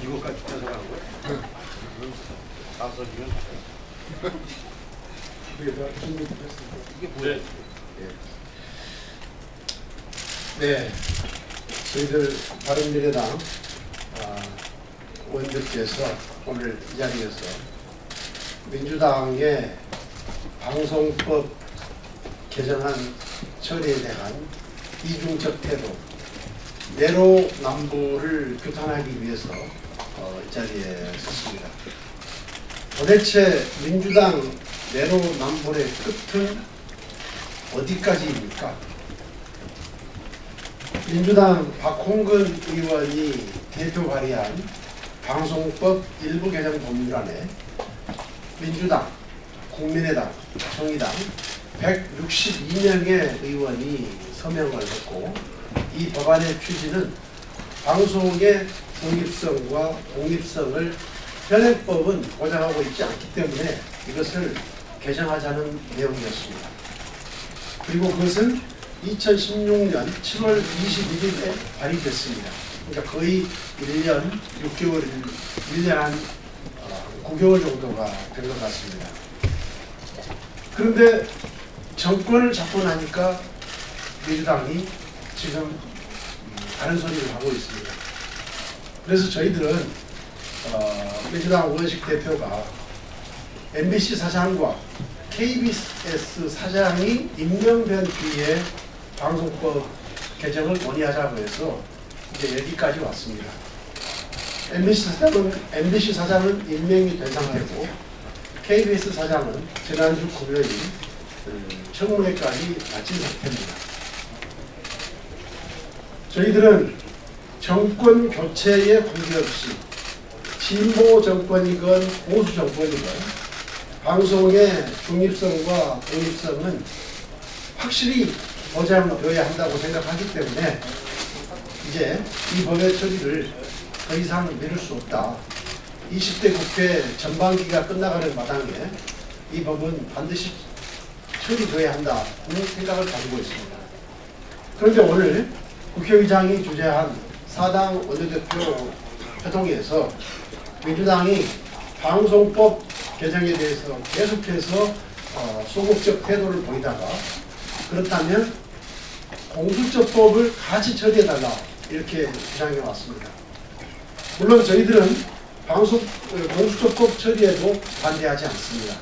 이거까지 가져가는 거야? 가서지면 이게 뭐야? 네, 저희들 바른미래당 의원들께서 오늘 이 자리에서 민주당의 방송법 개정안 처리에 대한 이중적 태도, 내로남불을 규탄하기 위해서 이 자리에 섰습니다. 도대체 민주당 내로남불의 끝은 어디까지입니까? 민주당 박홍근 의원이 대표 발의한 방송법 일부 개정 법률안에 민주당, 국민의당, 정의당 162명의 의원이 서명을 했고, 이 법안의 취지는 방송의 중립성과 독립성을 현행법은 보장하고 있지 않기 때문에 이것을 개정하자는 내용이었습니다. 그리고 그것은 2016년 7월 21일에 발의됐습니다. 그러니까 거의 1년 6개월, 1년 한 9개월 정도가 된 것 같습니다. 그런데 정권을 잡고 나니까 민주당이 지금 다른 소리를 하고 있습니다. 그래서 저희들은 민주당 원식 대표가 MBC 사장과 KBS 사장이 임명된 뒤에 방송법 개정을 논의하자고 해서 이제 여기까지 왔습니다. MBC 사장은 임명이 된 상태고, KBS 사장은 지난주 금요일 청문회까지 마친 상태입니다. 저희들은 정권 교체에 관계없이 진보 정권이건 보수 정권이건 방송의 중립성과 독립성은 확실히 보장되어야 한다고 생각하기 때문에 이제 이 법의 처리를 더 이상 미룰 수 없다. 20대 국회 전반기가 끝나가는 마당에 이 법은 반드시 처리되어야 한다는 생각을 가지고 있습니다. 그런데 오늘 국회의장이 주재한 사당 원내대표 회동에서 민주당이 방송법 개정에 대해서 계속해서 소극적 태도를 보이다가 그렇다면 공수처법을 같이 처리해달라 이렇게 주장해 왔습니다. 물론 저희들은 공수처법 처리에도 반대하지 않습니다.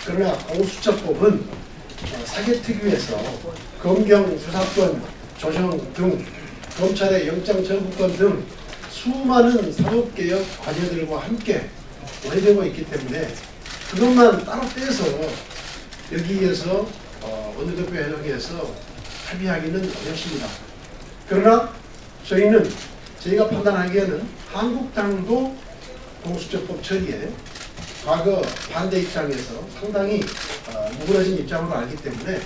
그러나 공수처법은 사개특위에서 검경 수사권 조정 등 검찰의 영장청구권 등 수많은 사법개혁 과제들과 함께 오래되고 있기 때문에 그것만 따로 떼서 여기에서 원내대표 회동에서 합의하기는 어렵습니다. 그러나 저희는 저희가 판단하기에는 한국당도 공수처법 처리에 과거 반대 입장에서 상당히 무너진 입장으로 알기 때문에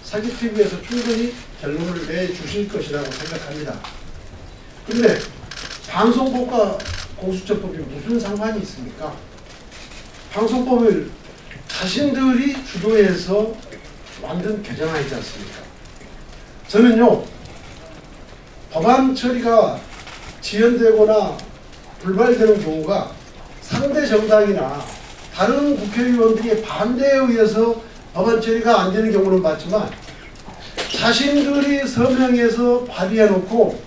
사기TV에서 충분히 결론을 내주실 것이라고 생각합니다. 그런데 방송법과 공수처법이 무슨 상관이 있습니까? 방송법을 자신들이 주도해서 만든 개정안이지 않습니까? 저는요, 법안 처리가 지연되거나 불발되는 경우가 상대 정당이나 다른 국회의원들의 반대에 의해서 법안 처리가 안 되는 경우는 봤지만 자신들이 서명해서 발의해놓고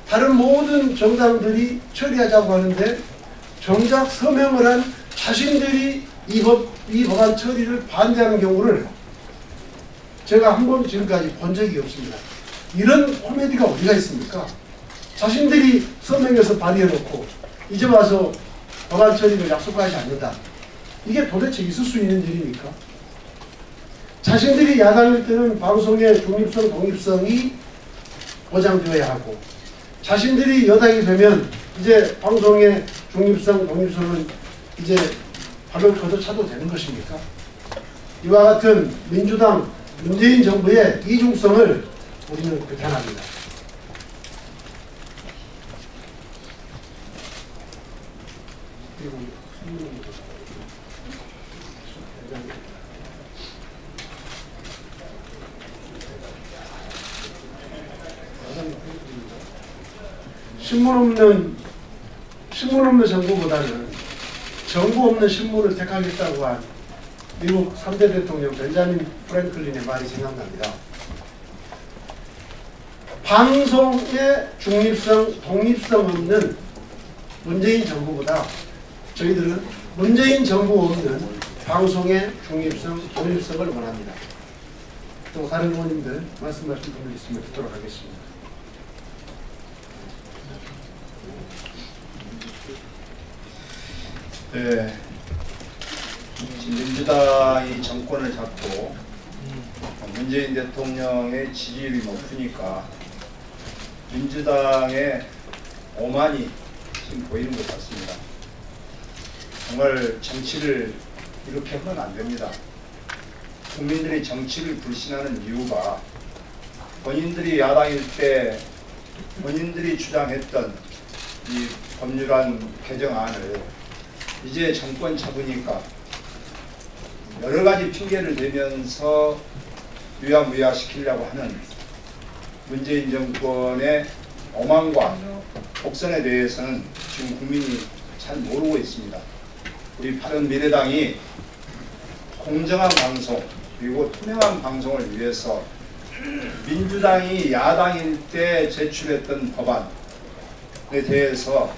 다른 모든 정당들이 처리하자고 하는데 정작 서명을 한 자신들이 이 법안 처리를 반대하는 경우를 제가 한 번도 지금까지 본 적이 없습니다. 이런 코미디가 어디가 있습니까? 자신들이 서명해서 발의해놓고 이제 와서 법안 처리를 약속하지 않는다. 이게 도대체 있을 수 있는 일입니까? 자신들이 야당일 때는 방송의 중립성, 독립성이 보장되어야 하고 자신들이 여당이 되면 이제 방송의 중립성, 독립성은 이제 발로 걷어차도 되는 것입니까? 이와 같은 민주당, 문재인 정부의 이중성을 우리는 불편합니다. 그리고 신문 없는 정부보다는 정부 없는 신문을 택하겠다고 한 미국 3대 대통령 벤자민 프랭클린의 말이 생각납니다. 방송의 중립성, 독립성 없는 문재인 정부보다 저희들은 문재인 정부 없는 방송의 중립성, 독립성을 원합니다. 또 다른 의원님들 말씀하신 분들 있으면 듣도록 하겠습니다. 네, 민주당이 정권을 잡고 문재인 대통령의 지지율이 높으니까 민주당의 오만이 지금 보이는 것 같습니다. 정말 정치를 이렇게 하면 안 됩니다. 국민들이 정치를 불신하는 이유가 본인들이 야당일 때 본인들이 주장했던 이 법률안 개정안을 이제 정권 잡으니까 여러 가지 핑계를 대면서 유야무야시키려고 하는 문재인 정권의 오만과 독선에 대해서는 지금 국민이 잘 모르고 있습니다. 우리 바른미래당이 공정한 방송 그리고 투명한 방송을 위해서 민주당이 야당일 때 제출했던 법안에 대해서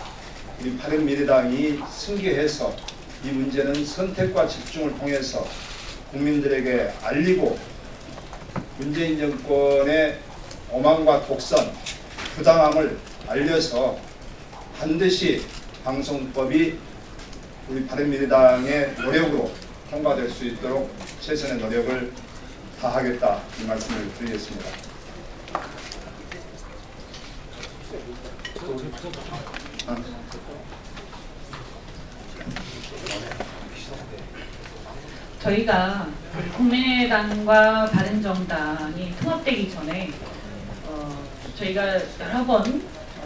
우리 바른미래당이 승계해서 이 문제는 선택과 집중을 통해서 국민들에게 알리고 문재인 정권의 오만과 독선, 부당함을 알려서 반드시 방송법이 우리 바른미래당의 노력으로 통과될 수 있도록 최선의 노력을 다하겠다 이 말씀을 드리겠습니다. 저희가 국민의당과 바른정당이 통합되기 전에 저희가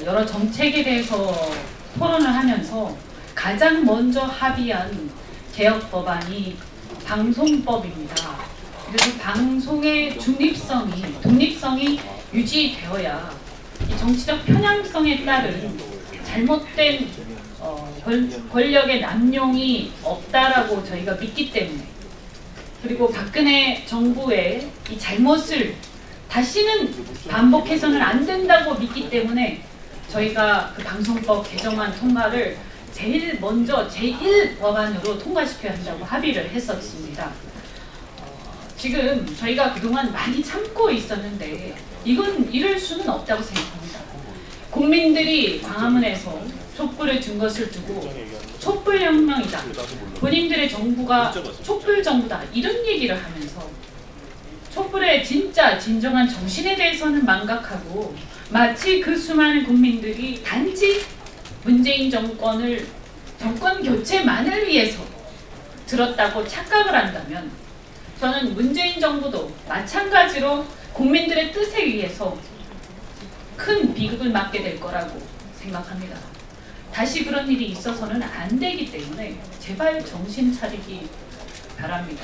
여러 정책에 대해서 토론을 하면서 가장 먼저 합의한 개혁 법안이 방송법입니다. 그래서 방송의 중립성이, 독립성이 유지되어야 이 정치적 편향성에 따른 잘못된 권력의 남용이 없다라고 저희가 믿기 때문에, 그리고 박근혜 정부의 이 잘못을 다시는 반복해서는 안 된다고 믿기 때문에 저희가 그 방송법 개정안 통과를 제일 먼저 제1법안으로 통과시켜야 한다고 합의를 했었습니다. 지금 저희가 그동안 많이 참고 있었는데 이건 이럴 수는 없다고 생각합니다. 국민들이 광화문에서 촛불을 든 것을 두고 촛불혁명이다, 본인들의 정부가 촛불정부다 이런 얘기를 하면서 촛불의 진정한 정신에 대해서는 망각하고 마치 그 수많은 국민들이 단지 문재인 정권 교체만을 위해서 들었다고 착각을 한다면 저는 문재인 정부도 마찬가지로 국민들의 뜻에 의해서 큰 비극을 맞게 될 거라고 생각합니다. 다시 그런 일이 있어서는 안 되기 때문에 제발 정신 차리기 바랍니다.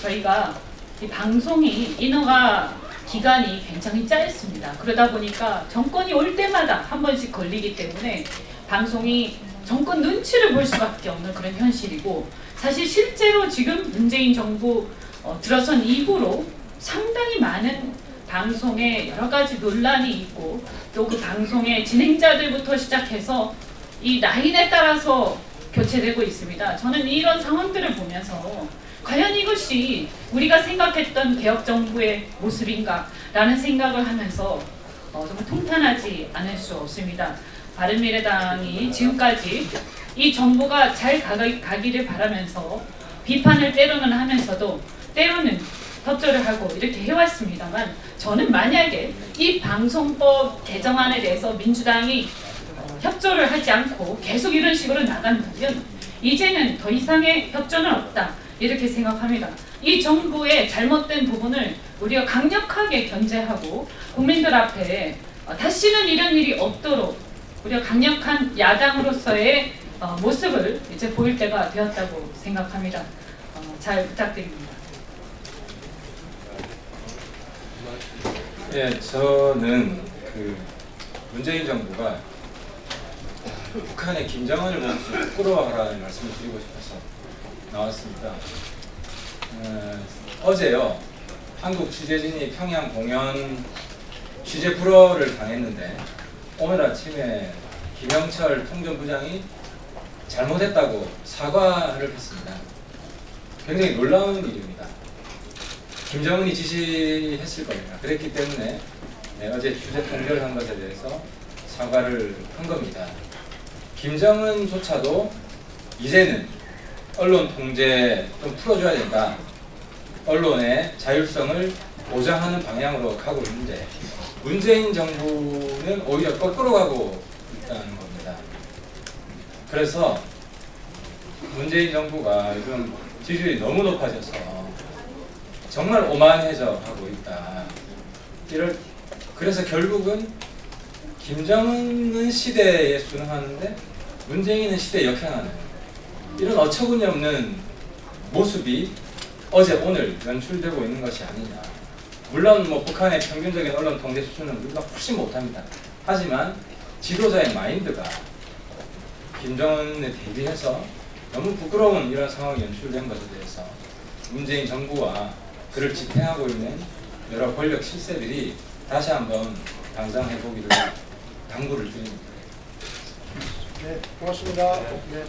저희가 이 방송이 인허가 기간이 굉장히 짧습니다. 그러다 보니까 정권이 올 때마다 한 번씩 걸리기 때문에 방송이 정권 눈치를 볼 수밖에 없는 그런 현실이고, 사실 실제로 지금 문재인 정부 들어선 이후로 상당히 많은 방송에 여러 가지 논란이 있고, 또 그 방송의 진행자들부터 시작해서 이 라인에 따라서 교체되고 있습니다. 저는 이런 상황들을 보면서 과연 이것이 우리가 생각했던 개혁정부의 모습인가 라는 생각을 하면서 정말 통탄하지 않을 수 없습니다. 바른미래당이 지금까지 이 정부가 잘 가기를 바라면서 비판을 때로는 하면서도 때로는 협조를 하고 이렇게 해왔습니다만, 저는 만약에 이 방송법 개정안에 대해서 민주당이 협조를 하지 않고 계속 이런 식으로 나간다면 이제는 더 이상의 협조는 없다 이렇게 생각합니다. 이 정부의 잘못된 부분을 우리가 강력하게 견제하고 국민들 앞에 다시는 이런 일이 없도록 우리가 강력한 야당으로서의 모습을 이제 보일 때가 되었다고 생각합니다. 잘 부탁드립니다. 예, 저는 문재인 정부가 북한의 김정은을 보면서 부끄러워하라는 말씀을 드리고 싶어서 나왔습니다. 어제요, 한국 취재진이 평양 공연 취재 불허를 당했는데 오늘 아침에 김영철 통전부장이 잘못했다고 사과를 했습니다. 굉장히 놀라운 일입니다. 김정은이 지시했을 겁니다. 그랬기 때문에 어제 취재 통제를 한 것에 대해서 사과를 한 겁니다. 김정은조차도 이제는 언론 통제 좀 풀어줘야 된다. 언론의 자율성을 보장하는 방향으로 가고 있는데 문재인 정부는 오히려 거꾸로 가고 있다는 겁니다. 그래서 문재인 정부가 요즘 지지율이 너무 높아져서 정말 오만해져 가고 있다. 그래서 결국은 김정은 시대에 순응하는데 문재인은 시대에 역행하는 이런 어처구니 없는 모습이 어제 오늘 연출되고 있는 것이 아니냐. 물론 북한의 평균적인 언론 통제 수준은 우리가 훨씬 못합니다. 하지만 지도자의 마인드가 김정은에 대비해서 너무 부끄러운 이런 상황이 연출된 것에 대해서 문재인 정부와 그를 지탱하고 있는 여러 권력 실세들이 다시 한번 당장해보기를 당부를 드립니다. 네, 고맙습니다. 네.